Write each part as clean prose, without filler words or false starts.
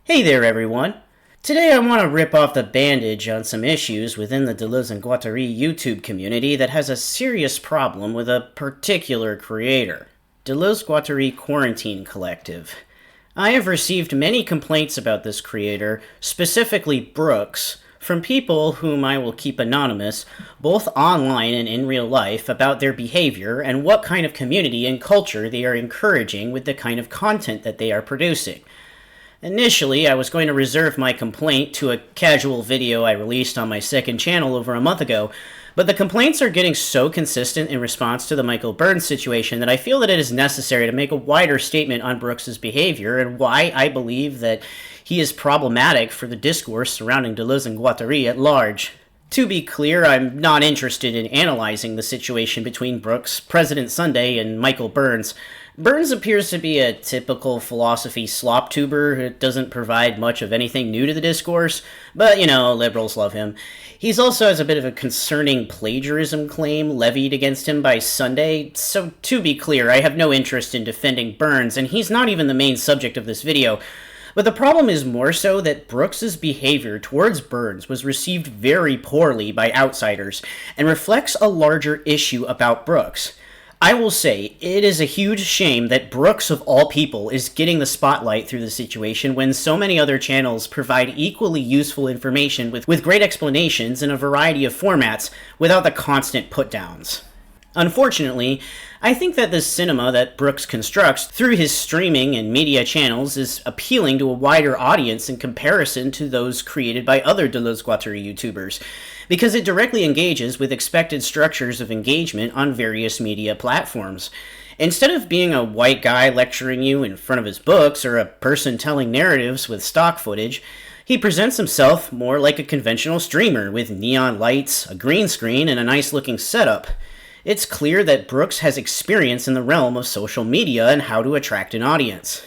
Hey there, everyone. Today I want to rip off the bandage on some issues within the Deleuze-Guattari YouTube community that has a serious problem with a particular creator, Deleuze-Guattari Quarantine Collective. I have received many complaints about this creator, specifically Brooks, from people whom I will keep anonymous, both online and in real life, about their behavior and what kind of community and culture they are encouraging with the kind of content that they are producing. Initially, I was going to reserve my complaint to a casual video I released on my second channel over a month ago, but the complaints are getting so consistent in response to the Michael Burns situation that I feel that it is necessary to make a wider statement on Brooks's behavior and why I believe that he is problematic for the discourse surrounding Deleuze-Guattari at large. To be clear, I'm not interested in analyzing the situation between Brooks, President Sunday, and Michael Burns. Burns appears to be a typical philosophy slop tuber who doesn't provide much of anything new to the discourse, but, liberals love him. He's also has a bit of a concerning plagiarism claim levied against him by Sunday, so to be clear, I have no interest in defending Burns, and he's not even the main subject of this video. But the problem is more so that Brooks's behavior towards Burns was received very poorly by outsiders, and reflects a larger issue about Brooks. I will say, it is a huge shame that Brooks, of all people, is getting the spotlight through the situation when so many other channels provide equally useful information with great explanations in a variety of formats without the constant put-downs. Unfortunately, I think that the cinema that Brooks constructs through his streaming and media channels is appealing to a wider audience in comparison to those created by other Deleuze-Guattari YouTubers, because it directly engages with expected structures of engagement on various media platforms. Instead of being a white guy lecturing you in front of his books or a person telling narratives with stock footage, he presents himself more like a conventional streamer with neon lights, a green screen, and a nice-looking setup. It's clear that Brooks has experience in the realm of social media and how to attract an audience.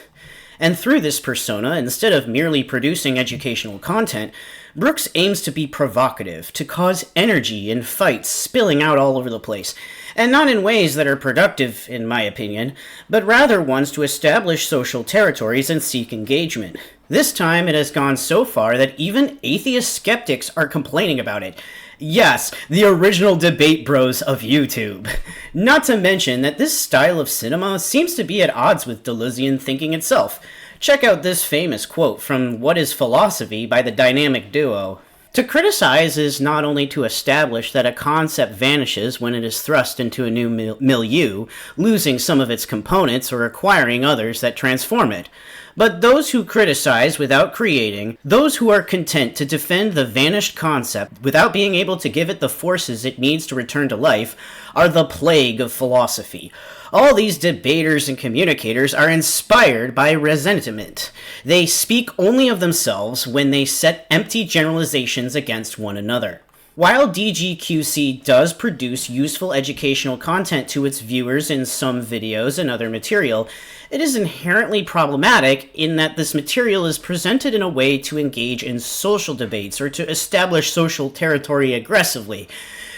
And through this persona, instead of merely producing educational content, Brooks aims to be provocative, to cause energy and fights spilling out all over the place, and not in ways that are productive, in my opinion, but rather ones to establish social territories and seek engagement. This time it has gone so far that even atheist skeptics are complaining about it. Yes, the original debate bros of YouTube. Not to mention that this style of cinema seems to be at odds with Deleuzean thinking itself. Check out this famous quote from What is Philosophy by the dynamic duo. To criticize is not only to establish that a concept vanishes when it is thrust into a new milieu, losing some of its components or acquiring others that transform it, but those who criticize without creating, those who are content to defend the vanished concept without being able to give it the forces it needs to return to life, are the plague of philosophy. All these debaters and communicators are inspired by resentment. They speak only of themselves when they set empty generalizations against one another. While DGQC does produce useful educational content to its viewers in some videos and other material, it is inherently problematic in that this material is presented in a way to engage in social debates or to establish social territory aggressively,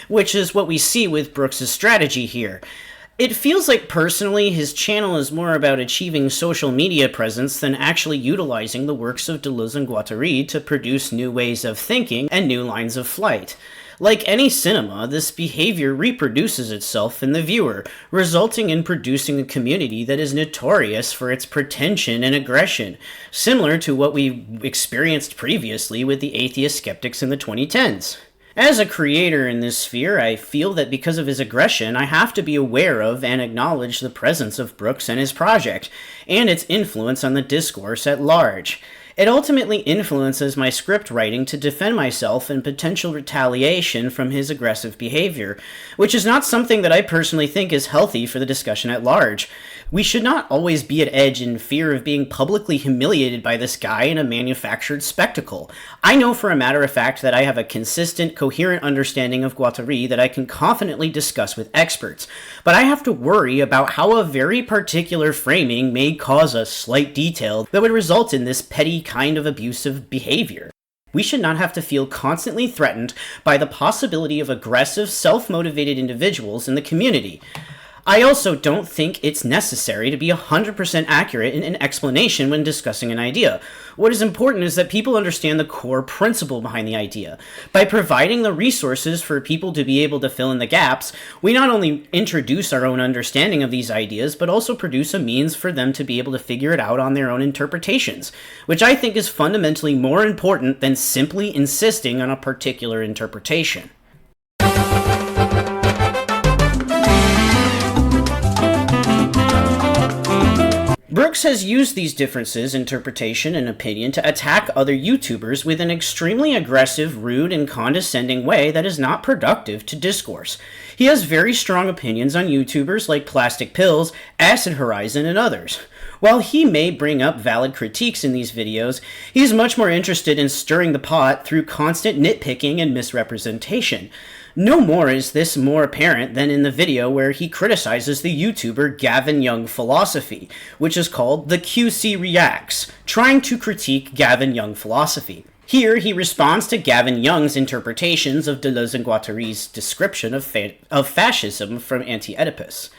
which is what we see with Brooks' strategy here. It feels like personally his channel is more about achieving social media presence than actually utilizing the works of Deleuze-Guattari to produce new ways of thinking and new lines of flight. Like any cinema, this behavior reproduces itself in the viewer, resulting in producing a community that is notorious for its pretension and aggression, similar to what we experienced previously with the atheist skeptics in the 2010s. As a creator in this sphere, I feel that because of his aggression, I have to be aware of and acknowledge the presence of Brooks and his project, and its influence on the discourse at large. It ultimately influences my script writing to defend myself in potential retaliation from his aggressive behavior, which is not something that I personally think is healthy for the discussion at large. We should not always be at edge in fear of being publicly humiliated by this guy in a manufactured spectacle. I know for a matter of fact that I have a consistent, coherent understanding of Guattari that I can confidently discuss with experts, but I have to worry about how a very particular framing may cause a slight detail that would result in this petty kind of abusive behavior. We should not have to feel constantly threatened by the possibility of aggressive, self-motivated individuals in the community. I also don't think it's necessary to be 100% accurate in an explanation when discussing an idea. What is important is that people understand the core principle behind the idea. By providing the resources for people to be able to fill in the gaps, we not only introduce our own understanding of these ideas, but also produce a means for them to be able to figure it out on their own interpretations, which I think is fundamentally more important than simply insisting on a particular interpretation. Brooks has used these differences, interpretation and opinion, to attack other YouTubers with an extremely aggressive, rude, and condescending way that is not productive to discourse. He has very strong opinions on YouTubers like Plastic Pills, Acid Horizon, and others. While he may bring up valid critiques in these videos, he is much more interested in stirring the pot through constant nitpicking and misrepresentation. No more is this more apparent than in the video where he criticizes the YouTuber Gavin Young philosophy, which is called The QC Reacts, trying to critique Gavin Young philosophy. Here, he responds to Gavin Young's interpretations of Deleuze-Guattari's description of fascism from Anti-Oedipus.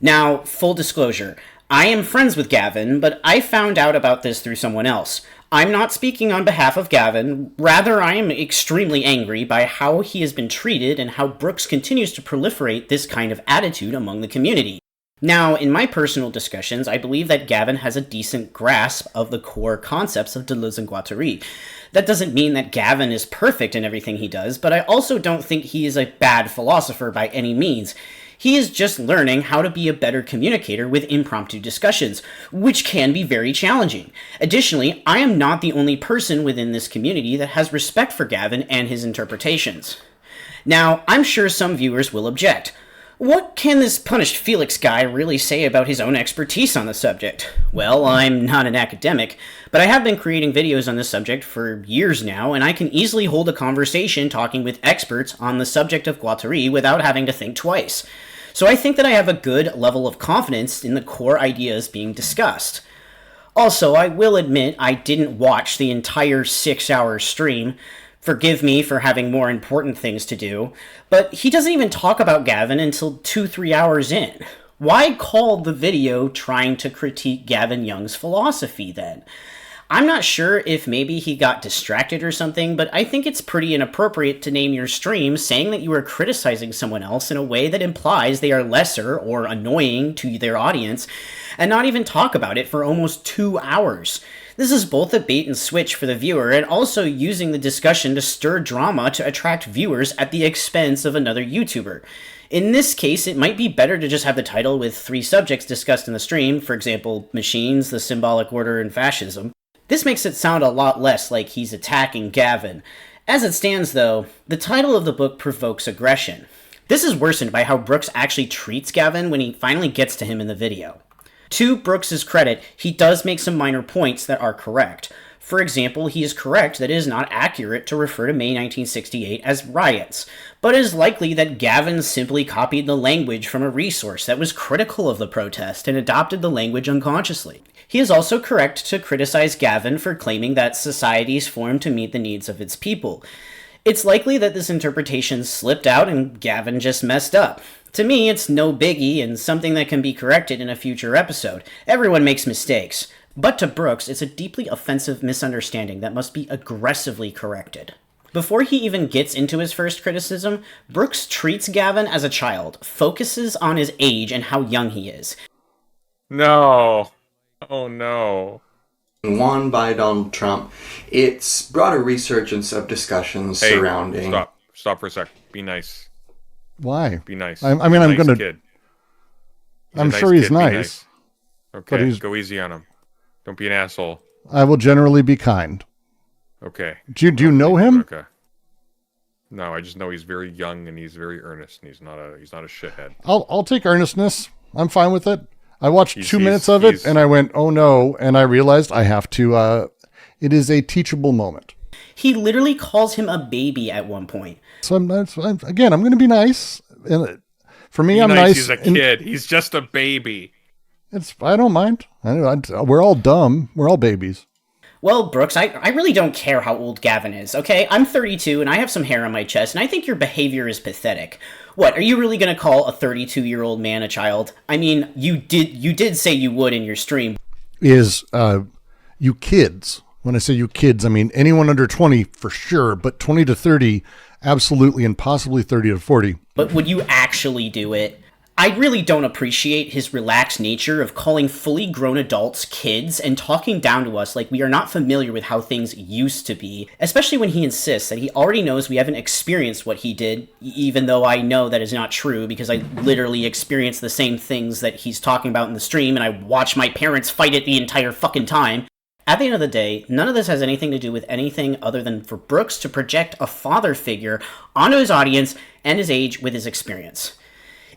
Now, full disclosure, I am friends with Gavin, but I found out about this through someone else. I'm not speaking on behalf of Gavin, rather I am extremely angry by how he has been treated and how Brooks continues to proliferate this kind of attitude among the community. Now, in my personal discussions, I believe that Gavin has a decent grasp of the core concepts of Deleuze-Guattari. That doesn't mean that Gavin is perfect in everything he does, but I also don't think he is a bad philosopher by any means. He is just learning how to be a better communicator with impromptu discussions, which can be very challenging. Additionally, I am not the only person within this community that has respect for Gavin and his interpretations. Now, I'm sure some viewers will object. What can this punished Felix guy really say about his own expertise on the subject? Well, I'm not an academic, but I have been creating videos on this subject for years now, and I can easily hold a conversation talking with experts on the subject of Guattari without having to think twice. So I think that I have a good level of confidence in the core ideas being discussed. Also, I will admit I didn't watch the entire 6-hour stream. Forgive me for having more important things to do, but he doesn't even talk about Gavin until 2-3 hours in. Why call the video trying to critique Gavin Young's philosophy then? I'm not sure if maybe he got distracted or something, but I think it's pretty inappropriate to name your stream saying that you are criticizing someone else in a way that implies they are lesser or annoying to their audience, and not even talk about it for almost 2 hours. This is both a bait and switch for the viewer, and also using the discussion to stir drama to attract viewers at the expense of another YouTuber. In this case, it might be better to just have the title with 3 subjects discussed in the stream, for example, machines, the symbolic order, and fascism. This makes it sound a lot less like he's attacking Gavin. As it stands, though, the title of the book provokes aggression. This is worsened by how Brooks actually treats Gavin when he finally gets to him in the video. To Brooks' credit, he does make some minor points that are correct. For example, he is correct that it is not accurate to refer to May 1968 as riots, but it is likely that Gavin simply copied the language from a resource that was critical of the protest and adopted the language unconsciously. He is also correct to criticize Gavin for claiming that societies form to meet the needs of its people. It's likely that this interpretation slipped out and Gavin just messed up. To me, it's no biggie and something that can be corrected in a future episode. Everyone makes mistakes. But to Brooks, it's a deeply offensive misunderstanding that must be aggressively corrected. Before he even gets into his first criticism, Brooks treats Gavin as a child, focuses on his age and how young he is. No. Oh no. Won by Donald Trump. It's brought a resurgence of discussions surrounding... Stop for a sec. Be nice. Why? Be nice. I'm gonna... Kid. I'm sure he's nice. Okay, go easy on him. Don't be an asshole. I will generally be kind. Okay. Do you know him? Okay. No, I just know he's very young and he's very earnest and he's not a shithead. I'll take earnestness. I'm fine with it. I watched 2 minutes of it and I went, oh no, and I realized I have to. It is a teachable moment. He literally calls him a baby at one point. So I'm going to be nice. And for me, I'm nice. He's a kid. He's just a baby. I don't mind. We're all dumb. We're all babies. Well, Brooks, I really don't care how old Gavin is, okay? I'm 32 and I have some hair on my chest, and I think your behavior is pathetic. What, are you really gonna call a 32-year-old man a child? I mean, you did say you would in your stream. You kids. When I say you kids, I mean anyone under 20 for sure, but 20 to 30, absolutely, and possibly 30 to 40. But would you actually do it? I really don't appreciate his relaxed nature of calling fully grown adults kids and talking down to us like we are not familiar with how things used to be, especially when he insists that he already knows we haven't experienced what he did, even though I know that is not true because I literally experienced the same things that he's talking about in the stream and I watched my parents fight it the entire fucking time. At the end of the day, none of this has anything to do with anything other than for Brooks to project a father figure onto his audience and his age with his experience.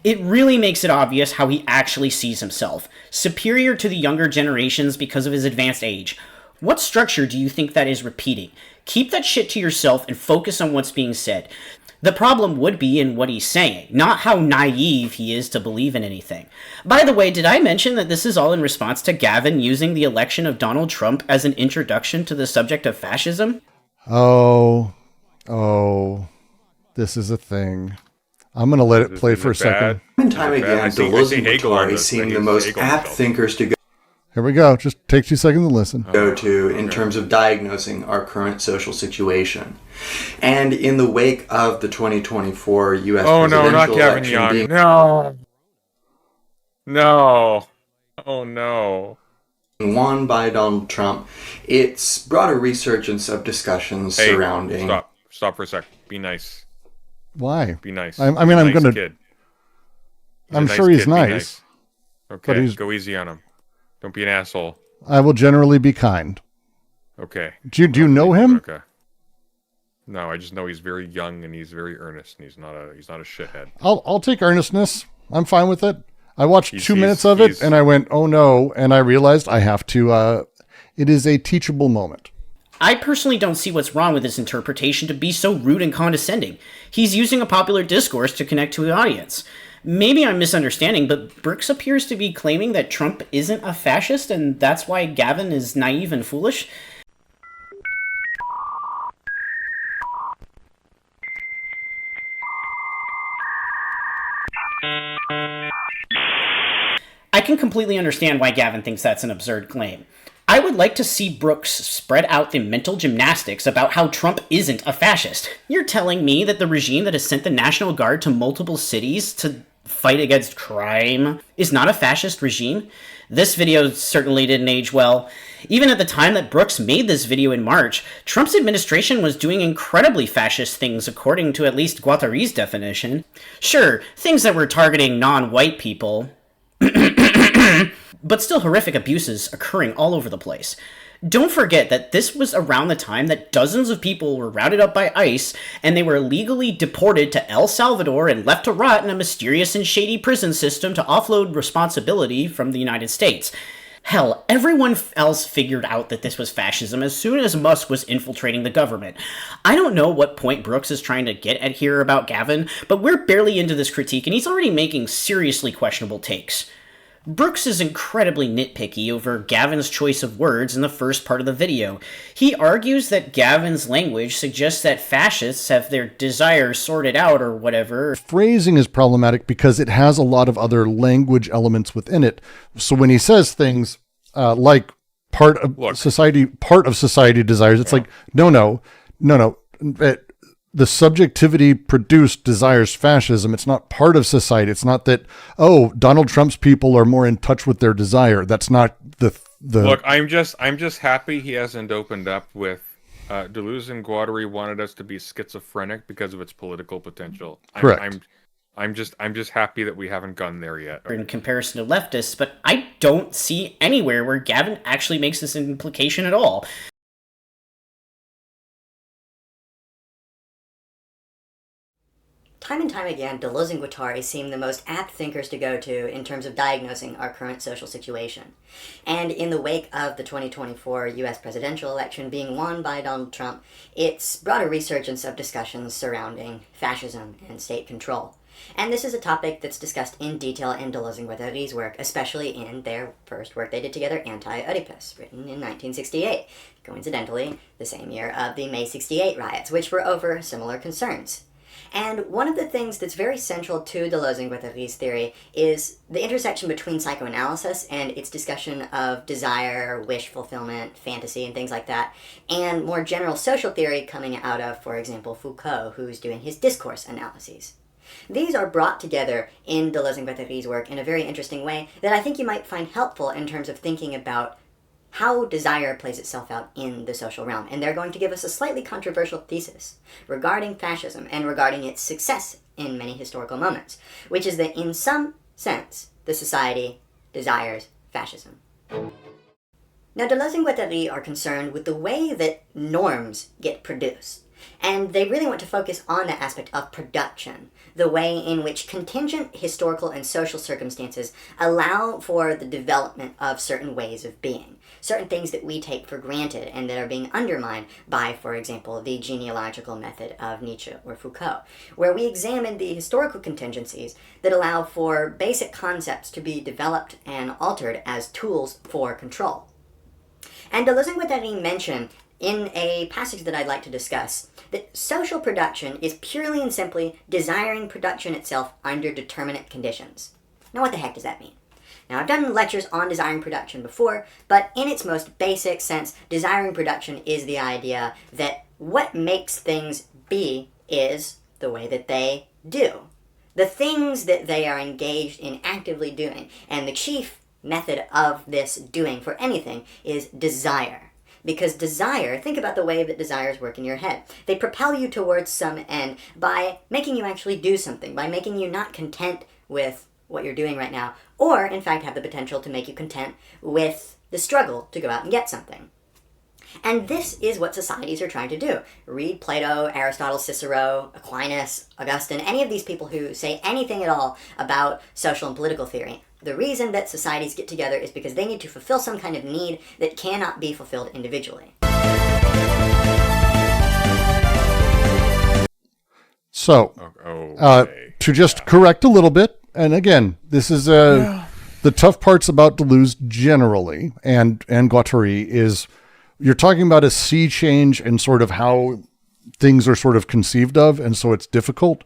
It really makes it obvious how he actually sees himself, superior to the younger generations because of his advanced age. What structure do you think that is repeating? Keep that shit to yourself and focus on what's being said. The problem would be in what he's saying, not how naive he is to believe in anything. By the way, did I mention that this is all in response to Gavin using the election of Donald Trump as an introduction to the subject of fascism? Oh, this is a thing. I'm going to let it play for a second. Time and time again, Deleuze-Guattari seem the most apt thinkers to Here we go. Just take 2 seconds and listen. go to in terms of diagnosing our current social situation. And in the wake of the 2024 U.S. presidential election being won by Donald Trump, it's brought a resurgence of discussions surrounding... Stop for a sec. Be nice. Why? Be nice. I mean, I'm going to... Kid. I'm sure he's nice. Okay, go easy on him. Don't be an asshole. I will generally be kind. Okay. Do you know him? Okay. No, I just know he's very young and he's very earnest and he's not a shithead. I'll take earnestness. I'm fine with it. I watched 2 minutes of it and I went, oh no, and I realized I have to. It is a teachable moment. I personally don't see what's wrong with his interpretation to be so rude and condescending. He's using a popular discourse to connect to the audience. Maybe I'm misunderstanding, but Brooks appears to be claiming that Trump isn't a fascist, and that's why Gavin is naive and foolish. I can completely understand why Gavin thinks that's an absurd claim. I would like to see Brooks spread out the mental gymnastics about how Trump isn't a fascist. You're telling me that the regime that has sent the National Guard to multiple cities to fight against crime is not a fascist regime? This video certainly didn't age well. Even at the time that Brooks made this video in March, Trump's administration was doing incredibly fascist things according to at least Guattari's definition. Sure, things that were targeting non-white people, but still horrific abuses occurring all over the place. Don't forget that this was around the time that dozens of people were rounded up by ICE and they were illegally deported to El Salvador and left to rot in a mysterious and shady prison system to offload responsibility from the United States. Hell, everyone else figured out that this was fascism as soon as Musk was infiltrating the government. I don't know what point Brooks is trying to get at here about Gavin, but we're barely into this critique and he's already making seriously questionable takes. Brooks is incredibly nitpicky over Gavin's choice of words in the first part of the video. He argues that Gavin's language suggests that fascists have their desires sorted out or whatever. Phrasing is problematic because it has a lot of other language elements within it. So when he says things like part of society desires, it's like, no. The subjectivity produced desires fascism. It's not part of society. It's not that, Donald Trump's people are more in touch with their desire. That's not the... Look, I'm just happy he hasn't opened up with Deleuze-Guattari wanted us to be schizophrenic because of its political potential. Correct. I'm just happy that we haven't gone there yet. In comparison to leftists, but I don't see anywhere where Gavin actually makes this implication at all. Time and time again, Deleuze and Guattari seem the most apt thinkers to go to in terms of diagnosing our current social situation. And in the wake of the 2024 U.S. presidential election being won by Donald Trump, it's brought a resurgence of discussions surrounding fascism and state control. And this is a topic that's discussed in detail in Deleuze-Guattari's work, especially in their first work they did together, Anti-Oedipus, written in 1968, coincidentally the same year of the May 68 riots, which were over similar concerns. And one of the things that's very central to Deleuze-Guattari's theory is the intersection between psychoanalysis and its discussion of desire, wish fulfillment, fantasy, and things like that, and more general social theory coming out of, for example, Foucault, who's doing his discourse analyses. These are brought together in Deleuze-Guattari's work in a very interesting way that I think you might find helpful in terms of thinking about how desire plays itself out in the social realm. And they're going to give us a slightly controversial thesis regarding fascism and regarding its success in many historical moments, which is that in some sense, the society desires fascism. Now, Deleuze and Guattari are concerned with the way that norms get produced. And they really want to focus on the aspect of production, the way in which contingent historical and social circumstances allow for the development of certain ways of being, certain things that we take for granted and that are being undermined by, for example, the genealogical method of Nietzsche or Foucault, where we examine the historical contingencies that allow for basic concepts to be developed and altered as tools for control. And Deleuze and Guattari mention in a passage that I'd like to discuss that social production is purely and simply desiring production itself under determinate conditions. Now, what the heck does that mean? Now, I've done lectures on desiring production before, but in its most basic sense, desiring production is the idea that what makes things be is the way that they do. The things that they are engaged in actively doing. And the chief method of this doing for anything is desire. Because desire, think about the way that desires work in your head. They propel you towards some end by making you actually do something, by making you not content with what you're doing right now, or in fact have the potential to make you content with the struggle to go out and get something. And this is what societies are trying to do. Read Plato, Aristotle, Cicero, Aquinas, Augustine, any of these people who say anything at all about social and political theory. The reason that societies get together is because they need to fulfill some kind of need that cannot be fulfilled individually. So, to just correct a little bit, and again, this is the tough parts about Deleuze generally, and Guattari is you're talking about a sea change in sort of how things are sort of conceived of, and so it's difficult.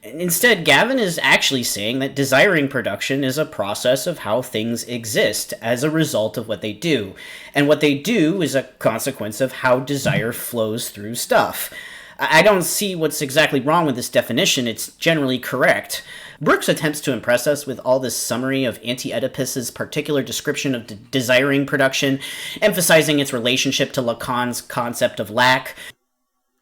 Instead, Gavin is actually saying that desiring production is a process of how things exist as a result of what they do. And what they do is a consequence of how desire flows through stuff. I don't see what's exactly wrong with this definition. It's generally correct. Brooks attempts to impress us with all this summary of Anti-Oedipus's particular description of desiring production, emphasizing its relationship to Lacan's concept of lack.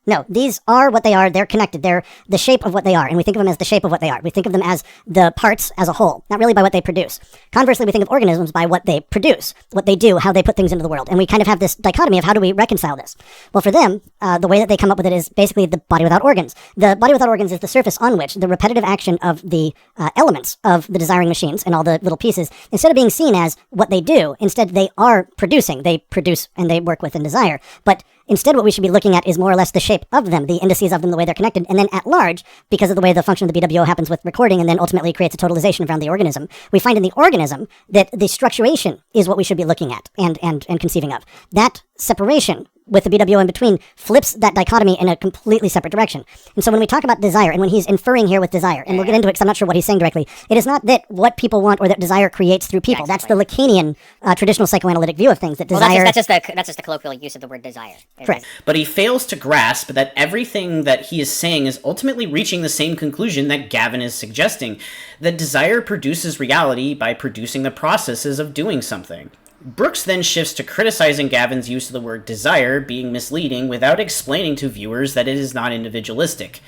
No, these are what they are. They're connected. They're the shape of what they are. And we think of them as the shape of what they are. We think of them as the parts as a whole, not really by what they produce. Conversely, we think of organisms by what they produce, what they do, how they put things into the world. And we kind of have this dichotomy of how do we reconcile this? Well, for them, the way that they come up with it is basically the body without organs. The body without organs is the surface on which the repetitive action of the elements of the desiring machines and all the little pieces, instead of being seen as what they do, instead they are producing. They produce and they work within desire. But instead, what we should be looking at is more or less the shape of them, the indices of them, the way they're connected, and then at large, because of the way the function of the BWO happens with recording and then ultimately creates a totalization around the organism, we find in the organism that the structuration is what we should be looking at and conceiving of. That separation with the BWO in between flips that dichotomy in a completely separate direction. And so when we talk about desire, and when he's inferring here with desire, and we'll get into it because I'm not sure what he's saying directly, it is not that what people want or that desire creates through people. Yeah, exactly. That's the Lacanian traditional psychoanalytic view of things, that desire... Well, that's just the colloquial use of the word desire. Correct. But he fails to grasp that everything that he is saying is ultimately reaching the same conclusion that Gavin is suggesting, that desire produces reality by producing the processes of doing something. Brooks then shifts to criticizing Gavin's use of the word desire being misleading without explaining to viewers that it is not individualistic.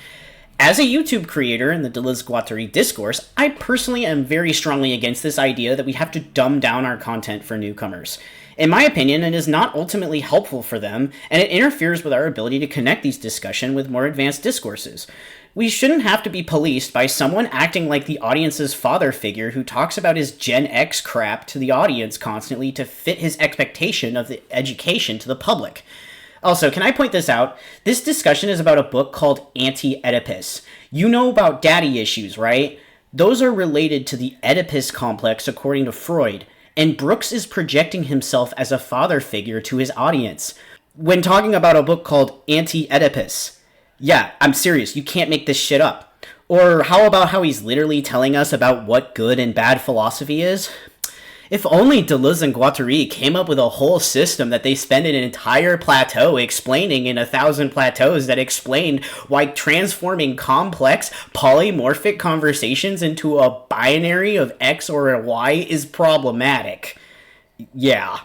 As a YouTube creator in the Deleuze-Guattari discourse, I personally am very strongly against this idea that we have to dumb down our content for newcomers. In my opinion, it is not ultimately helpful for them, and it interferes with our ability to connect these discussions with more advanced discourses. We shouldn't have to be policed by someone acting like the audience's father figure who talks about his Gen X crap to the audience constantly to fit his expectation of the education to the public. Also, can I point this out? This discussion is about a book called Anti-Oedipus. You know about daddy issues, right? Those are related to the Oedipus complex according to Freud, and Brooks is projecting himself as a father figure to his audience when talking about a book called Anti-Oedipus. Yeah, I'm serious, you can't make this shit up. Or how about how he's literally telling us about what good and bad philosophy is? If only Deleuze and Guattari came up with a whole system that they spend an entire plateau explaining in 1,000 plateaus that explained why transforming complex, polymorphic conversations into a binary of X or a Y is problematic. Yeah.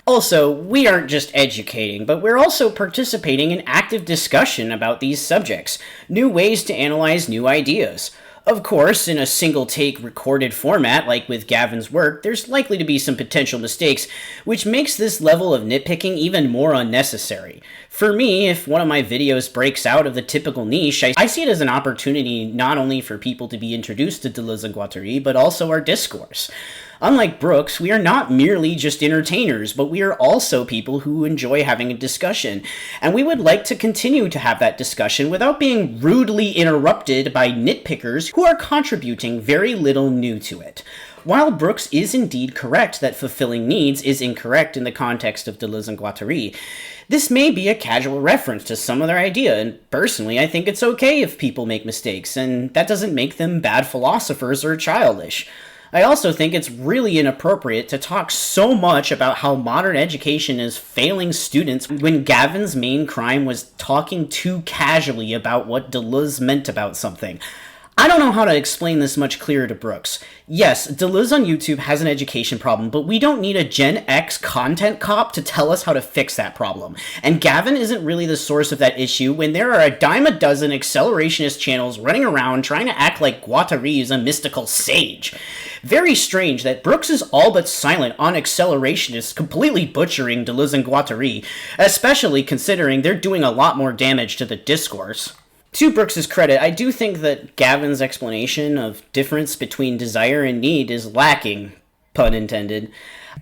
Also, we aren't just educating, but we're also participating in active discussion about these subjects, new ways to analyze new ideas. Of course, in a single-take recorded format, like with Gavin's work, there's likely to be some potential mistakes, which makes this level of nitpicking even more unnecessary. For me, if one of my videos breaks out of the typical niche, I see it as an opportunity not only for people to be introduced to Deleuze and Guattari, but also our discourse. Unlike Brooks, we are not merely just entertainers, but we are also people who enjoy having a discussion, and we would like to continue to have that discussion without being rudely interrupted by nitpickers who are contributing very little new to it. While Brooks is indeed correct that fulfilling needs is incorrect in the context of Deleuze and Guattari, this may be a casual reference to some other idea, and personally I think it's okay if people make mistakes, and that doesn't make them bad philosophers or childish. I also think it's really inappropriate to talk so much about how modern education is failing students when Gavin's main crime was talking too casually about what Deleuze meant about something. I don't know how to explain this much clearer to Brooks. Yes, Deleuze on YouTube has an education problem, but we don't need a Gen X content cop to tell us how to fix that problem. And Gavin isn't really the source of that issue when there are a dime a dozen accelerationist channels running around trying to act like Guattari is a mystical sage. Very strange that Brooks is all but silent on accelerationists completely butchering Deleuze and Guattari, especially considering they're doing a lot more damage to the discourse. To Brooks's credit, I do think that Gavin's explanation of difference between desire and need is lacking, pun intended.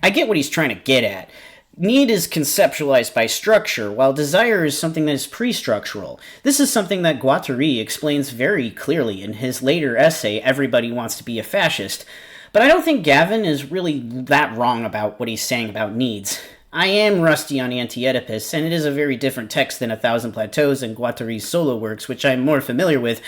I get what he's trying to get at. Need is conceptualized by structure, while desire is something that is pre-structural. This is something that Guattari explains very clearly in his later essay, Everybody Wants to Be a Fascist. But I don't think Gavin is really that wrong about what he's saying about needs. I am rusty on Anti-Oedipus, and it is a very different text than 1,000 Plateaus and Guattari's solo works, which I'm more familiar with.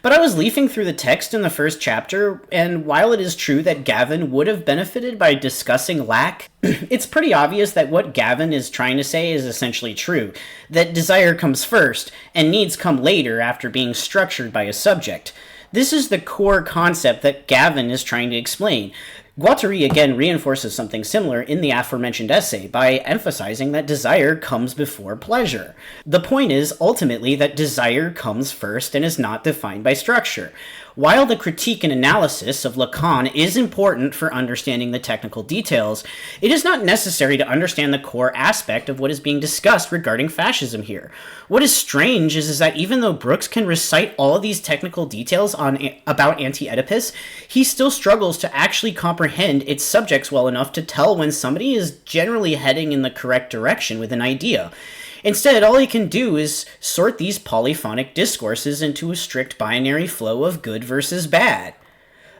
But I was leafing through the text in the first chapter, and while it is true that Gavin would have benefited by discussing lack, it's pretty obvious that what Gavin is trying to say is essentially true, that desire comes first, and needs come later after being structured by a subject. This is the core concept that Gavin is trying to explain. Guattari again reinforces something similar in the aforementioned essay by emphasizing that desire comes before pleasure. The point is ultimately that desire comes first and is not defined by structure. While the critique and analysis of Lacan is important for understanding the technical details, it is not necessary to understand the core aspect of what is being discussed regarding fascism here. What is strange is that even though Brooks can recite all of these technical details about Anti-Oedipus, he still struggles to actually comprehend its subjects well enough to tell when somebody is generally heading in the correct direction with an idea. Instead, all he can do is sort these polyphonic discourses into a strict binary flow of good versus bad.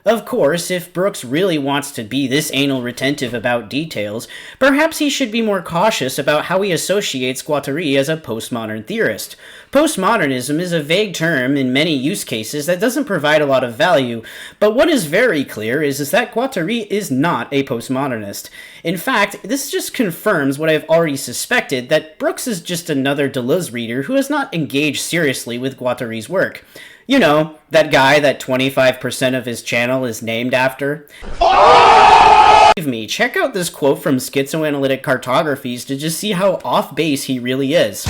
Of course, if Brooks really wants to be this anal retentive about details, perhaps he should be more cautious about how he associates Guattari as a postmodern theorist. Postmodernism is a vague term in many use cases that doesn't provide a lot of value, but what is very clear is that Guattari is not a postmodernist. In fact, this just confirms what I've already suspected, that Brooks is just another Deleuze reader who has not engaged seriously with Guattari's work. You know, that guy that 25% of his channel is named after. Believe me, check out this quote from Schizoanalytic Cartographies to just see how off base he really is.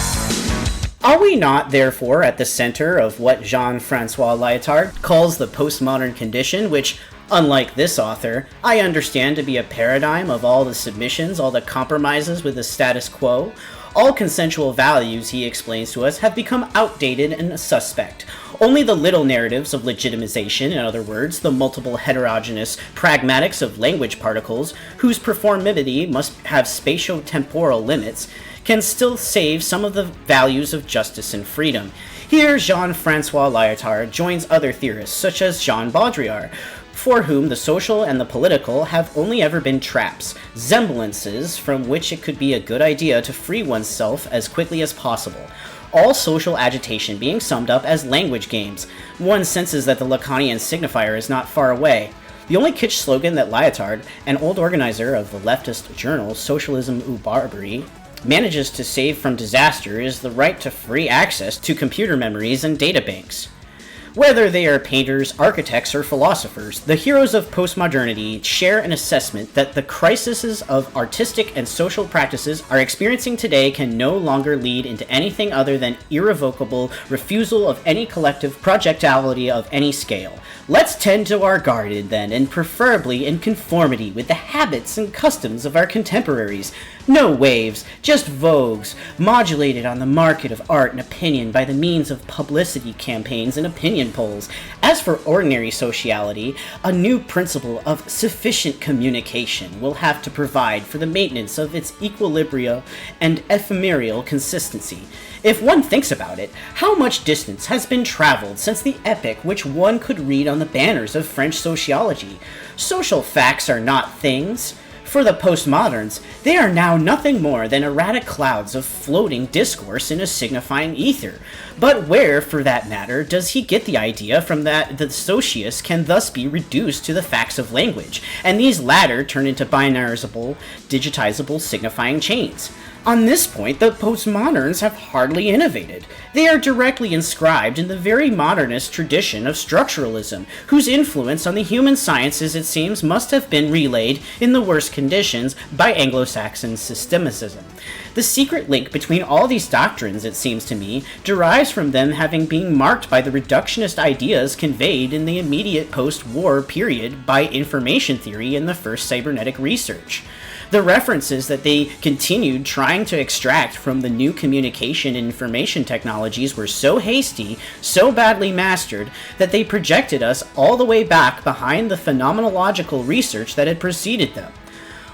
Are we not, therefore, at the center of what Jean-Francois Lyotard calls the postmodern condition, which, unlike this author, I understand to be a paradigm of all the submissions, all the compromises with the status quo? All consensual values, he explains to us, have become outdated and suspect. Only the little narratives of legitimization, in other words, the multiple heterogeneous pragmatics of language particles, whose performivity must have spatio-temporal limits, can still save some of the values of justice and freedom. Here, Jean-Francois Lyotard joins other theorists, such as Jean Baudrillard, for whom the social and the political have only ever been traps, semblances from which it could be a good idea to free oneself as quickly as possible. All social agitation being summed up as language games. One senses that the Lacanian signifier is not far away. The only kitsch slogan that Lyotard, an old organizer of the leftist journal Socialism ou Barbarie, manages to save from disaster is the right to free access to computer memories and databanks. Whether they are painters, architects, or philosophers, the heroes of postmodernity share an assessment that the crises of artistic and social practices are experiencing today can no longer lead into anything other than irrevocable refusal of any collective projectility of any scale. Let's tend to our garden, then, and preferably in conformity with the habits and customs of our contemporaries. No waves, just vogues, modulated on the market of art and opinion by the means of publicity campaigns and opinion polls. As for ordinary sociality, a new principle of sufficient communication will have to provide for the maintenance of its equilibria and ephemeral consistency. If one thinks about it, how much distance has been traveled since the epoch which one could read on the banners of French sociology? Social facts are not things. For the postmoderns, they are now nothing more than erratic clouds of floating discourse in a signifying ether. But where, for that matter, does he get the idea from that the socius can thus be reduced to the facts of language, and these latter turn into binarizable, digitizable signifying chains? On this point, the postmoderns have hardly innovated. They are directly inscribed in the very modernist tradition of structuralism, whose influence on the human sciences, it seems, must have been relayed in the worst conditions by Anglo-Saxon systemicism. The secret link between all these doctrines, it seems to me, derives from them having been marked by the reductionist ideas conveyed in the immediate post-war period by information theory and the first cybernetic research. The references that they continued trying to extract from the new communication and information technologies were so hasty, so badly mastered, that they projected us all the way back behind the phenomenological research that had preceded them.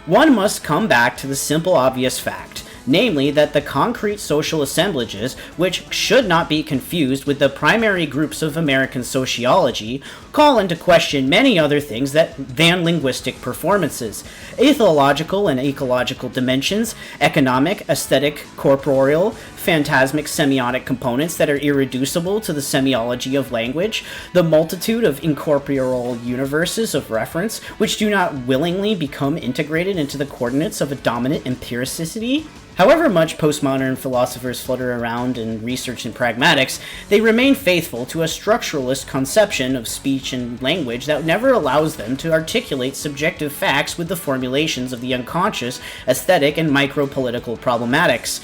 One must come back to the simple obvious fact, namely that the concrete social assemblages, which should not be confused with the primary groups of American sociology, call into question many other things than linguistic performances: ethological and ecological dimensions, economic, aesthetic, corporeal, phantasmic semiotic components that are irreducible to the semiology of language, the multitude of incorporeal universes of reference which do not willingly become integrated into the coordinates of a dominant empiricity. However much postmodern philosophers flutter around in research and pragmatics, they remain faithful to a structuralist conception of speech and language that never allows them to articulate subjective facts with the formulations of the unconscious, aesthetic, and micro-political problematics.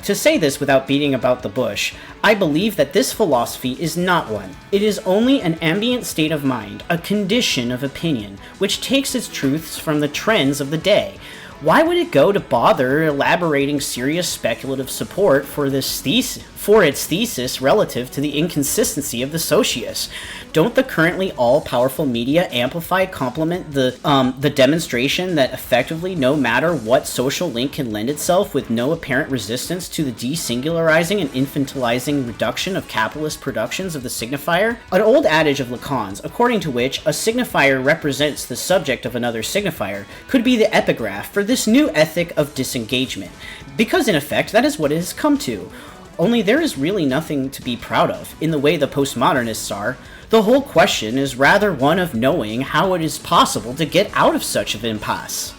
To say this without beating about the bush, I believe that this philosophy is not one. It is only an ambient state of mind, a condition of opinion, which takes its truths from the trends of the day. Why would it go to bother elaborating serious speculative support for its thesis relative to the inconsistency of the socius? Don't the currently all-powerful media amplify complement the demonstration that effectively no matter what social link can lend itself with no apparent resistance to the desingularizing and infantilizing reduction of capitalist productions of the signifier? An old adage of Lacan's, according to which a signifier represents the subject of another signifier, could be the epigraph for this new ethic of disengagement, because in effect that is what it has come to. Only there is really nothing to be proud of in the way the postmodernists are. The whole question is rather one of knowing how it is possible to get out of such an impasse.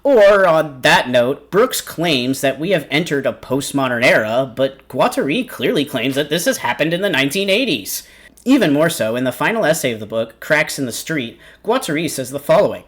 Or, on that note, Brooks claims that we have entered a postmodern era, but Guattari clearly claims that this has happened in the 1980s. Even more so, in the final essay of the book, Cracks in the Street, Guattari says the following: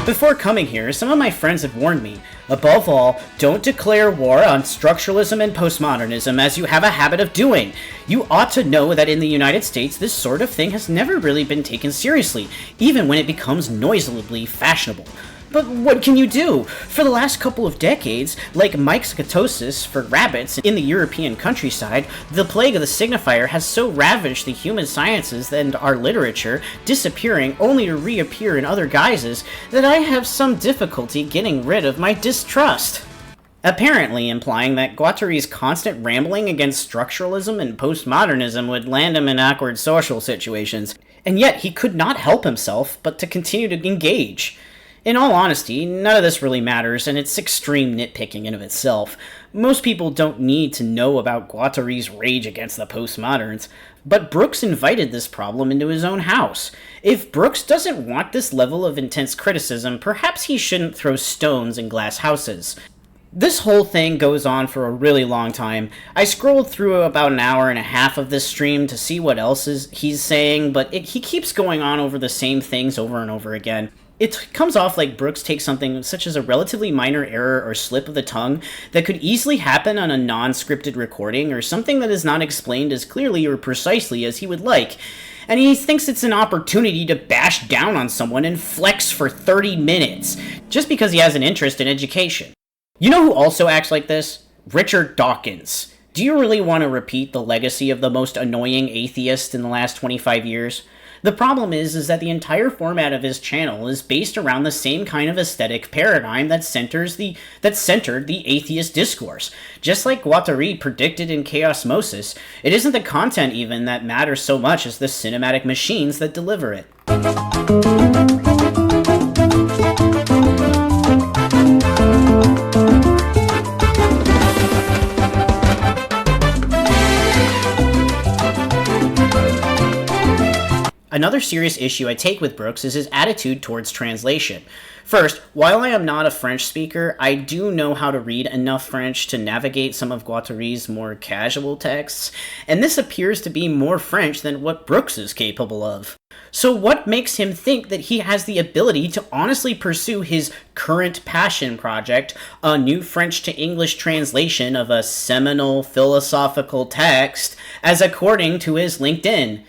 "Before coming here, some of my friends had warned me, above all, don't declare war on structuralism and postmodernism as you have a habit of doing. You ought to know that in the United States this sort of thing has never really been taken seriously, even when it becomes noisily fashionable. But what can you do? For the last couple of decades, like myxotosis for rabbits in the European countryside, the plague of the signifier has so ravaged the human sciences and our literature, disappearing only to reappear in other guises, that I have some difficulty getting rid of my distrust." apparently implying that Guattari's constant rambling against structuralism and postmodernism would land him in awkward social situations, and yet he could not help himself but to continue to engage. In all honesty, none of this really matters, and it's extreme nitpicking in of itself. Most people don't need to know about Guattari's rage against the postmoderns, but Brooks invited this problem into his own house. If Brooks doesn't want this level of intense criticism, perhaps he shouldn't throw stones in glass houses. This whole thing goes on for a really long time. I scrolled through about an hour and a half of this stream to see what else he's saying, but he keeps going on over the same things over and over again. It comes off like Brooks takes something such as a relatively minor error or slip of the tongue that could easily happen on a non-scripted recording, or something that is not explained as clearly or precisely as he would like, and he thinks it's an opportunity to bash down on someone and flex for 30 minutes, just because he has an interest in education. You know who also acts like this? Richard Dawkins. Do you really want to repeat the legacy of the most annoying atheist in the last 25 years? The problem is that the entire format of his channel is based around the same kind of aesthetic paradigm that centered the atheist discourse. Just like Guattari predicted in Chaosmosis, it isn't the content even that matters so much as the cinematic machines that deliver it. Another serious issue I take with Brooks is his attitude towards translation. First, while I am not a French speaker, I do know how to read enough French to navigate some of Guattari's more casual texts, and this appears to be more French than what Brooks is capable of. So what makes him think that he has the ability to honestly pursue his current passion project, a new French to English translation of a seminal philosophical text, as according to his LinkedIn?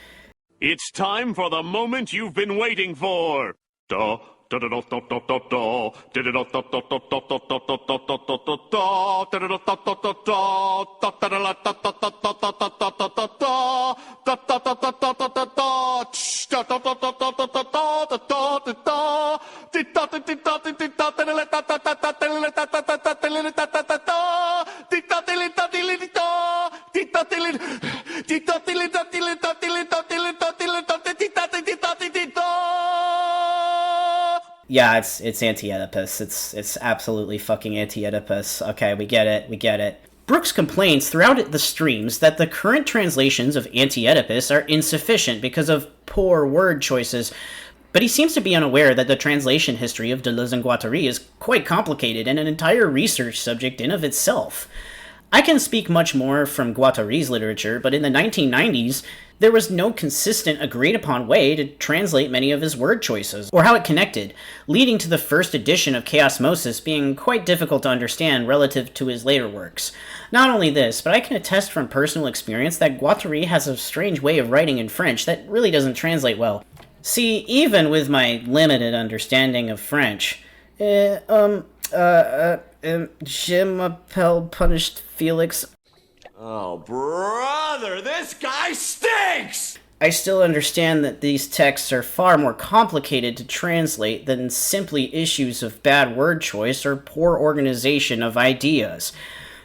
It's time for the moment you've been waiting for. Yeah, it's Anti-Oedipus. It's absolutely fucking Anti-Oedipus. Okay, we get it. Brooks complains throughout the streams that the current translations of Anti-Oedipus are insufficient because of poor word choices, but he seems to be unaware that the translation history of Deleuze and Guattari is quite complicated and an entire research subject in of itself. I can speak much more from Guattari's literature, but in the 1990s, there was no consistent, agreed-upon way to translate many of his word choices, or how it connected, leading to the first edition of Chaosmosis being quite difficult to understand relative to his later works. Not only this, but I can attest from personal experience that Guattari has a strange way of writing in French that really doesn't translate well. See, even with my limited understanding of French, Je m'appelle Punished Felix. Oh, brother, this guy stinks! I still understand that these texts are far more complicated to translate than simply issues of bad word choice or poor organization of ideas.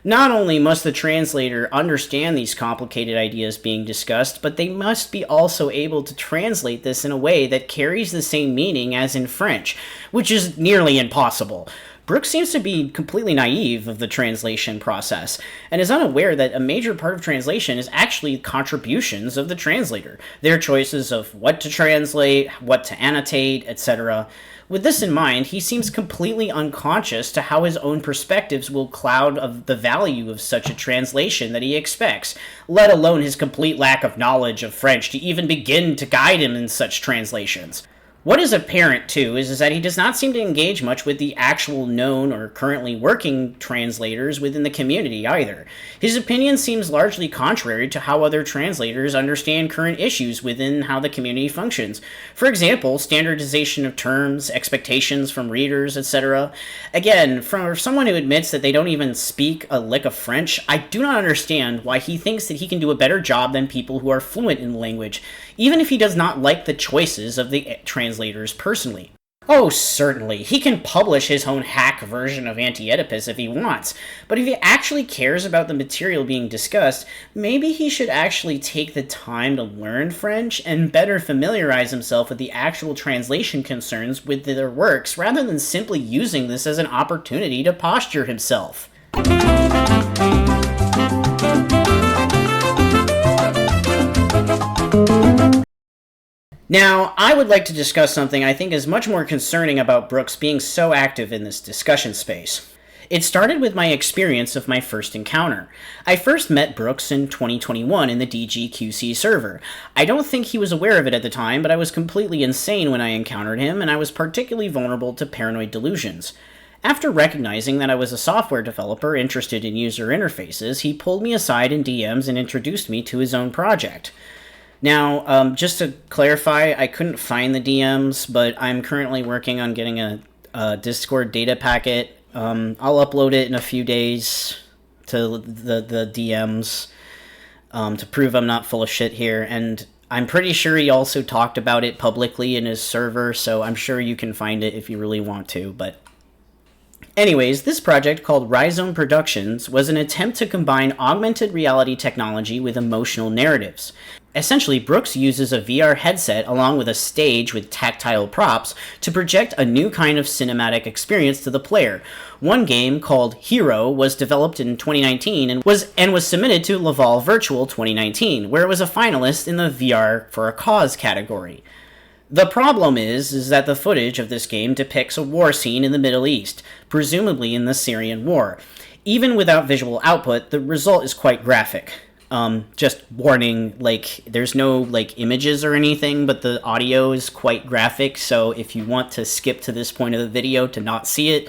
Not only must the translator understand these complicated ideas being discussed, but they must be also able to translate this in a way that carries the same meaning as in French, which is nearly impossible. Brooks seems to be completely naive of the translation process, and is unaware that a major part of translation is actually contributions of the translator, their choices of what to translate, what to annotate, etc. With this in mind, he seems completely unconscious to how his own perspectives will cloud of the value of such a translation that he expects, let alone his complete lack of knowledge of French to even begin to guide him in such translations. What is apparent, too, is that he does not seem to engage much with the actual known or currently working translators within the community either. His opinion seems largely contrary to how other translators understand current issues within how the community functions. For example, standardization of terms, expectations from readers, etc. Again, for someone who admits that they don't even speak a lick of French, I do not understand why he thinks that he can do a better job than people who are fluent in the language, even if he does not like the choices of the translators personally. Oh, certainly. He can publish his own hack version of Anti-Oedipus if he wants, but if he actually cares about the material being discussed, maybe he should actually take the time to learn French and better familiarize himself with the actual translation concerns with their works, rather than simply using this as an opportunity to posture himself. Now, I would like to discuss something I think is much more concerning about Brooks being so active in this discussion space. It started with my experience of my first encounter. I first met Brooks in 2021 in the DGQC server. I don't think he was aware of it at the time, but I was completely insane when I encountered him, and I was particularly vulnerable to paranoid delusions. After recognizing that I was a software developer interested in user interfaces, he pulled me aside in DMs and introduced me to his own project. Now, just to clarify, I couldn't find the DMs, but I'm currently working on getting a Discord data packet. I'll upload it in a few days to the DMs to prove I'm not full of shit here, and I'm pretty sure he also talked about it publicly in his server, so I'm sure you can find it if you really want to, but... Anyways, this project, called Rhizome Productions, was an attempt to combine augmented reality technology with emotional narratives. Essentially, Brooks uses a VR headset along with a stage with tactile props to project a new kind of cinematic experience to the player. One game, called Hero, was developed in 2019 and was submitted to Laval Virtual 2019, where it was a finalist in the VR for a Cause category. The problem is that the footage of this game depicts a war scene in the Middle East, presumably in the Syrian war. Even without visual output, the result is quite graphic. Just warning, there's no, images or anything, but the audio is quite graphic, so if you want to skip to this point of the video to not see it,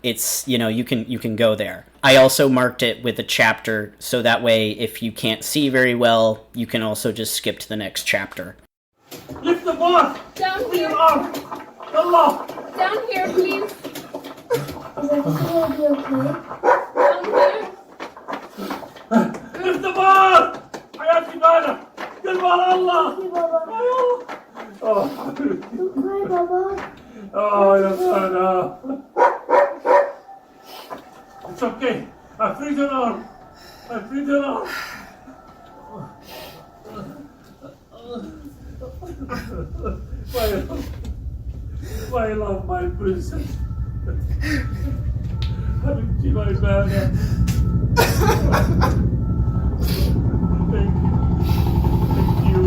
it's, you can go there. I also marked it with a chapter, so that way, if you can't see very well, you can also just skip to the next chapter. Lift the bar! Down here! Allah! Down here, please! Is everything be okay? Down here! Lift the bar! حياتي بالك! قل بار الله! Don't cry, Baba. يا سلام! It's okay. I freed your arm. My love, my princess. Habibti, my man. Thank you.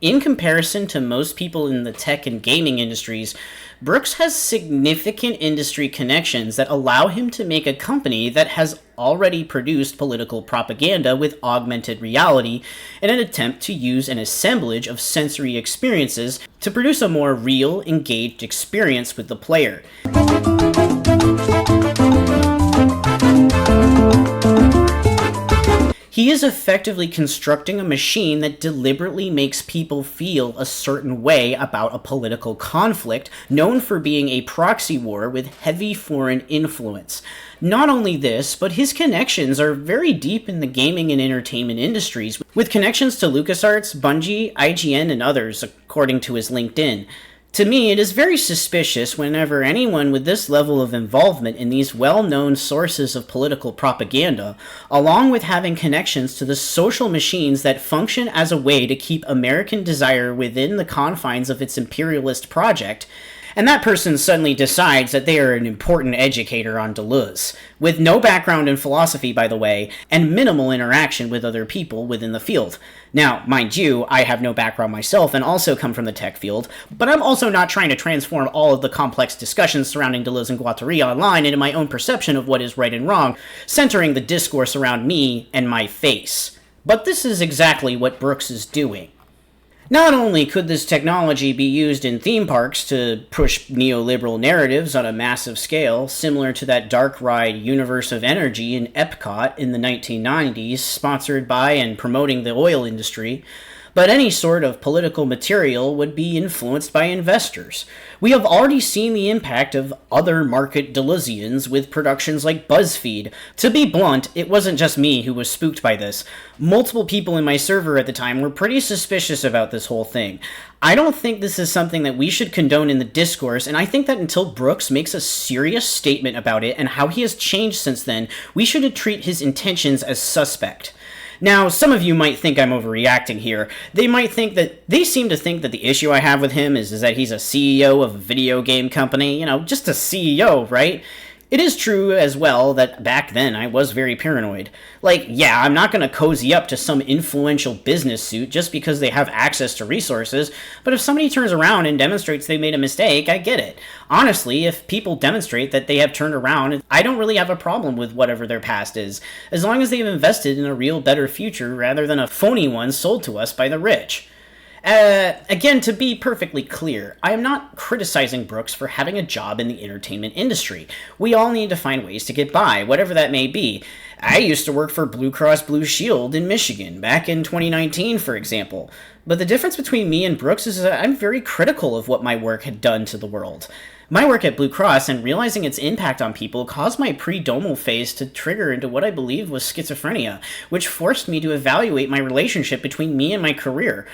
In comparison to most people in the tech and gaming industries, Brooks has significant industry connections that allow him to make a company that has already produced political propaganda with augmented reality in an attempt to use an assemblage of sensory experiences to produce a more real, engaged experience with the player. He is effectively constructing a machine that deliberately makes people feel a certain way about a political conflict known for being a proxy war with heavy foreign influence. Not only this, but his connections are very deep in the gaming and entertainment industries, with connections to LucasArts, Bungie, IGN, and others, according to his LinkedIn. To me, it is very suspicious whenever anyone with this level of involvement in these well-known sources of political propaganda, along with having connections to the social machines that function as a way to keep American desire within the confines of its imperialist project, and that person suddenly decides that they are an important educator on Deleuze, with no background in philosophy, by the way, and minimal interaction with other people within the field. Now, mind you, I have no background myself and also come from the tech field, but I'm also not trying to transform all of the complex discussions surrounding Deleuze and Guattari online into my own perception of what is right and wrong, centering the discourse around me and my face. But this is exactly what Brooks is doing. Not only could this technology be used in theme parks to push neoliberal narratives on a massive scale, similar to that dark ride Universe of Energy in Epcot in the 1990s, sponsored by and promoting the oil industry, but any sort of political material would be influenced by investors. We have already seen the impact of other market Deleuzians with productions like BuzzFeed. To be blunt, it wasn't just me who was spooked by this. Multiple people in my server at the time were pretty suspicious about this whole thing. I don't think this is something that we should condone in the discourse, and I think that until Brooks makes a serious statement about it and how he has changed since then, we should treat his intentions as suspect. Now, some of you might think I'm overreacting here. They seem to think that the issue I have with him is that he's a CEO of a video game company. Just a CEO, right? It is true as well that back then I was very paranoid. I'm not going to cozy up to some influential business suit just because they have access to resources, but if somebody turns around and demonstrates they made a mistake, I get it. Honestly, if people demonstrate that they have turned around, I don't really have a problem with whatever their past is, as long as they've invested in a real better future rather than a phony one sold to us by the rich. Again, to be perfectly clear, I am not criticizing Brooks for having a job in the entertainment industry. We all need to find ways to get by, whatever that may be. I used to work for Blue Cross Blue Shield in Michigan, back in 2019, for example. But the difference between me and Brooks is that I'm very critical of what my work had done to the world. My work at Blue Cross and realizing its impact on people caused my pre-domal phase to trigger into what I believed was schizophrenia, which forced me to evaluate my relationship between me and my career.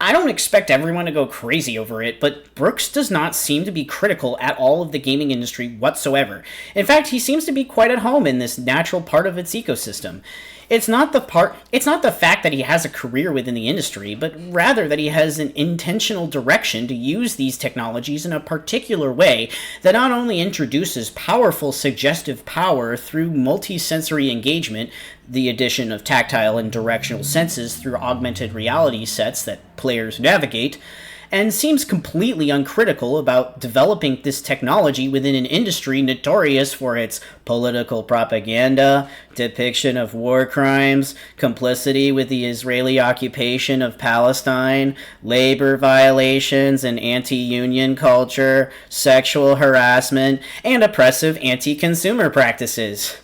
I don't expect everyone to go crazy over it, but Brooks does not seem to be critical at all of the gaming industry whatsoever. In fact, he seems to be quite at home in this natural part of its ecosystem. It's not the fact that he has a career within the industry, but rather that he has an intentional direction to use these technologies in a particular way that not only introduces powerful suggestive power through multi-sensory engagement, the addition of tactile and directional senses through augmented reality sets that players navigate, and seems completely uncritical about developing this technology within an industry notorious for its political propaganda, depiction of war crimes, complicity with the Israeli occupation of Palestine, labor violations and anti-union culture, sexual harassment, and oppressive anti-consumer practices.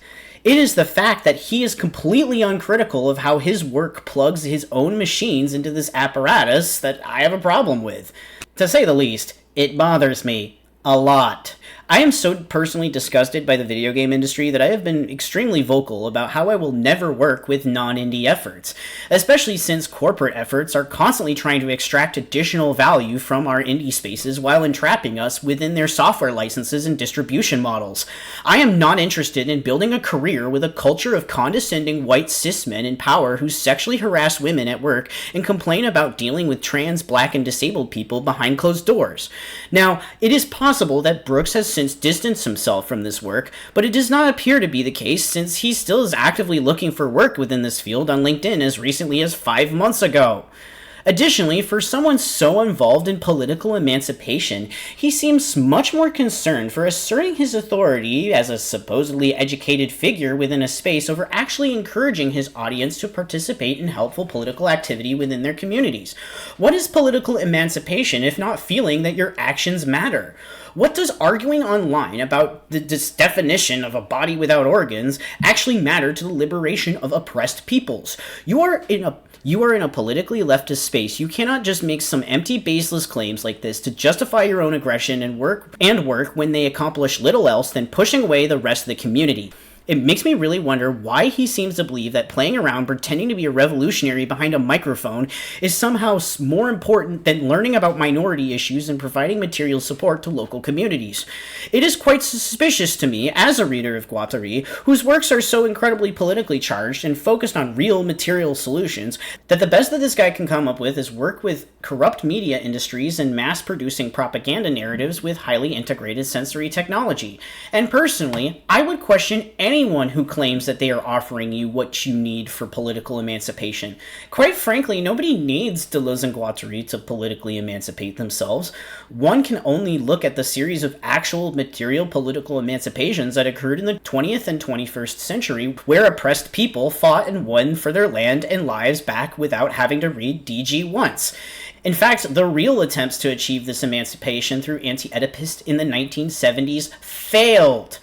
It is the fact that he is completely uncritical of how his work plugs his own machines into this apparatus that I have a problem with. To say the least, it bothers me a lot. I am so personally disgusted by the video game industry that I have been extremely vocal about how I will never work with non-indie efforts, especially since corporate efforts are constantly trying to extract additional value from our indie spaces while entrapping us within their software licenses and distribution models. I am not interested in building a career with a culture of condescending white cis men in power who sexually harass women at work and complain about dealing with trans, black, and disabled people behind closed doors. Now, it is possible that Brooks has since distanced himself from this work, but it does not appear to be the case since he still is actively looking for work within this field on LinkedIn as recently as 5 months ago. Additionally, for someone so involved in political emancipation, he seems much more concerned for asserting his authority as a supposedly educated figure within a space over actually encouraging his audience to participate in helpful political activity within their communities. What is political emancipation if not feeling that your actions matter? What does arguing online about this definition of a body without organs actually matter to the liberation of oppressed peoples? You are in a politically leftist space. You cannot just make some empty, baseless claims like this to justify your own aggression and work when they accomplish little else than pushing away the rest of the community. It makes me really wonder why he seems to believe that playing around pretending to be a revolutionary behind a microphone is somehow more important than learning about minority issues and providing material support to local communities. It is quite suspicious to me, as a reader of Guattari, whose works are so incredibly politically charged and focused on real material solutions, that the best that this guy can come up with is work with corrupt media industries and mass-producing propaganda narratives with highly integrated sensory technology. And personally, I would question anyone who claims that they are offering you what you need for political emancipation. Quite frankly, nobody needs Deleuze-Guattari to politically emancipate themselves. One can only look at the series of actual material political emancipations that occurred in the 20th and 21st century, where oppressed people fought and won for their land and lives back without having to read DG once. In fact, the real attempts to achieve this emancipation through Anti-Oedipus in the 1970s failed.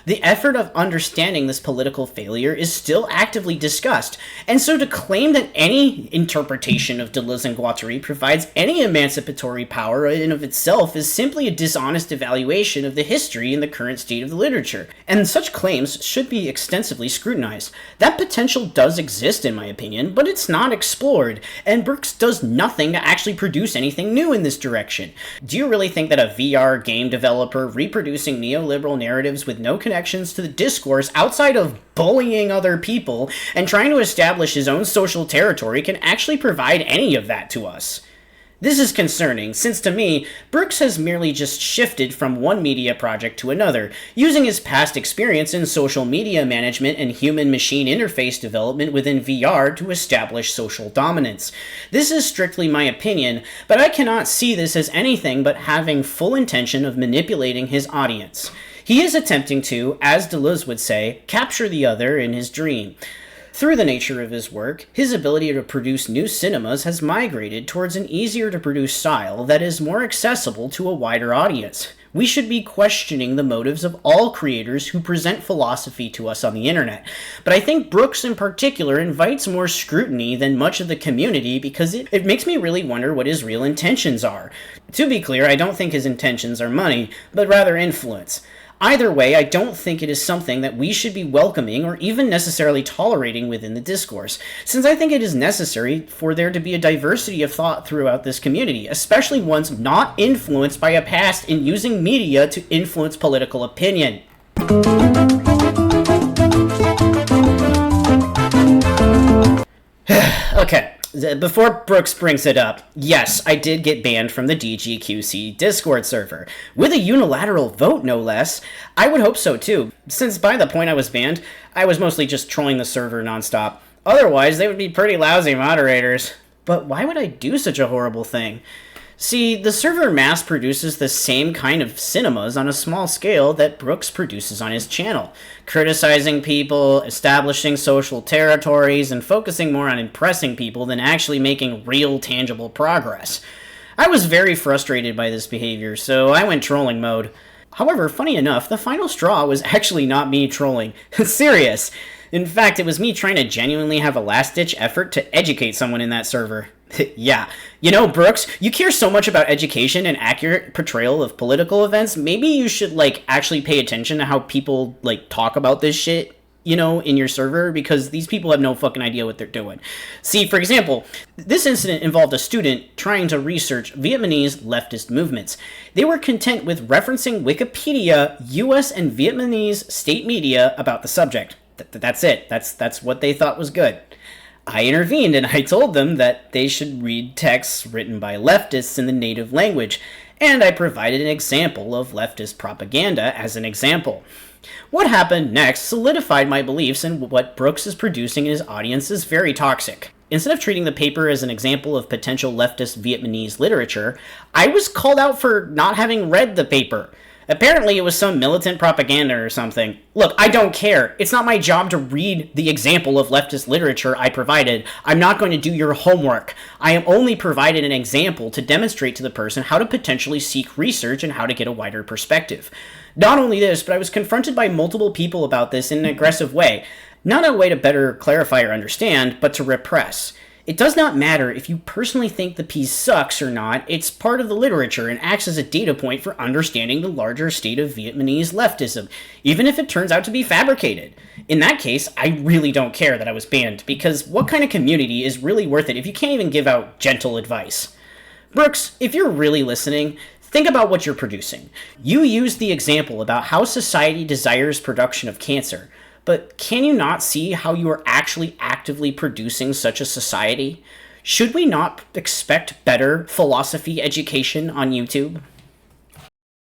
The effort of understanding this political failure is still actively discussed, and so to claim that any interpretation of Deleuze-Guattari provides any emancipatory power in of itself is simply a dishonest evaluation of the history and the current state of the literature, and such claims should be extensively scrutinized. That potential does exist in my opinion, but it's not explored, and Brooks does nothing to actually produce anything new in this direction. Do you really think that a VR game developer reproducing neoliberal narratives with no connections to the discourse outside of bullying other people and trying to establish his own social territory can actually provide any of that to us? This is concerning, since to me, Brooks has merely just shifted from one media project to another, using his past experience in social media management and human-machine interface development within VR to establish social dominance. This is strictly my opinion, but I cannot see this as anything but having full intention of manipulating his audience. He is attempting to, as Deleuze would say, capture the other in his dream. Through the nature of his work, his ability to produce new cinemas has migrated towards an easier-to-produce style that is more accessible to a wider audience. We should be questioning the motives of all creators who present philosophy to us on the internet, but I think Brooks in particular invites more scrutiny than much of the community because it makes me really wonder what his real intentions are. To be clear, I don't think his intentions are money, but rather influence. Either way, I don't think it is something that we should be welcoming or even necessarily tolerating within the discourse, since I think it is necessary for there to be a diversity of thought throughout this community, especially ones not influenced by a past in using media to influence political opinion. Okay. Before Brooks brings it up, yes, I did get banned from the DGQC Discord server. With a unilateral vote, no less. I would hope so too, since by the point I was banned, I was mostly just trolling the server nonstop. Otherwise, they would be pretty lousy moderators. But why would I do such a horrible thing? See, the server mass produces the same kind of cinemas on a small scale that Brooks produces on his channel, criticizing people, establishing social territories, and focusing more on impressing people than actually making real, tangible progress. I was very frustrated by this behavior, so I went trolling mode. However, funny enough, the final straw was actually not me trolling. Serious. In fact, it was me trying to genuinely have a last-ditch effort to educate someone in that server. Yeah. You know, Brooks, you care so much about education and accurate portrayal of political events, maybe you should, actually pay attention to how people, talk about this shit, in your server, because these people have no fucking idea what they're doing. See, for example, this incident involved a student trying to research Vietnamese leftist movements. They were content with referencing Wikipedia, US and Vietnamese state media about the subject. That's it. That's what they thought was good. I intervened and I told them that they should read texts written by leftists in the native language, and I provided an example of leftist propaganda as an example. What happened next solidified my beliefs in what Brooks is producing in his audience is very toxic. Instead of treating the paper as an example of potential leftist Vietnamese literature, I was called out for not having read the paper. Apparently it was some militant propaganda or something. Look, I don't care. It's not my job to read the example of leftist literature I provided. I'm not going to do your homework. I am only provided an example to demonstrate to the person how to potentially seek research and how to get a wider perspective. Not only this, but I was confronted by multiple people about this in an aggressive way. Not a way to better clarify or understand, but to repress. It does not matter if you personally think the piece sucks or not, it's part of the literature and acts as a data point for understanding the larger state of Vietnamese leftism, even if it turns out to be fabricated. In that case, I really don't care that I was banned, because what kind of community is really worth it if you can't even give out gentle advice? Brooks, if you're really listening, think about what you're producing. You used the example about how society desires production of cancer, but can you not see how you are actually actively producing such a society? Should we not expect better philosophy education on YouTube?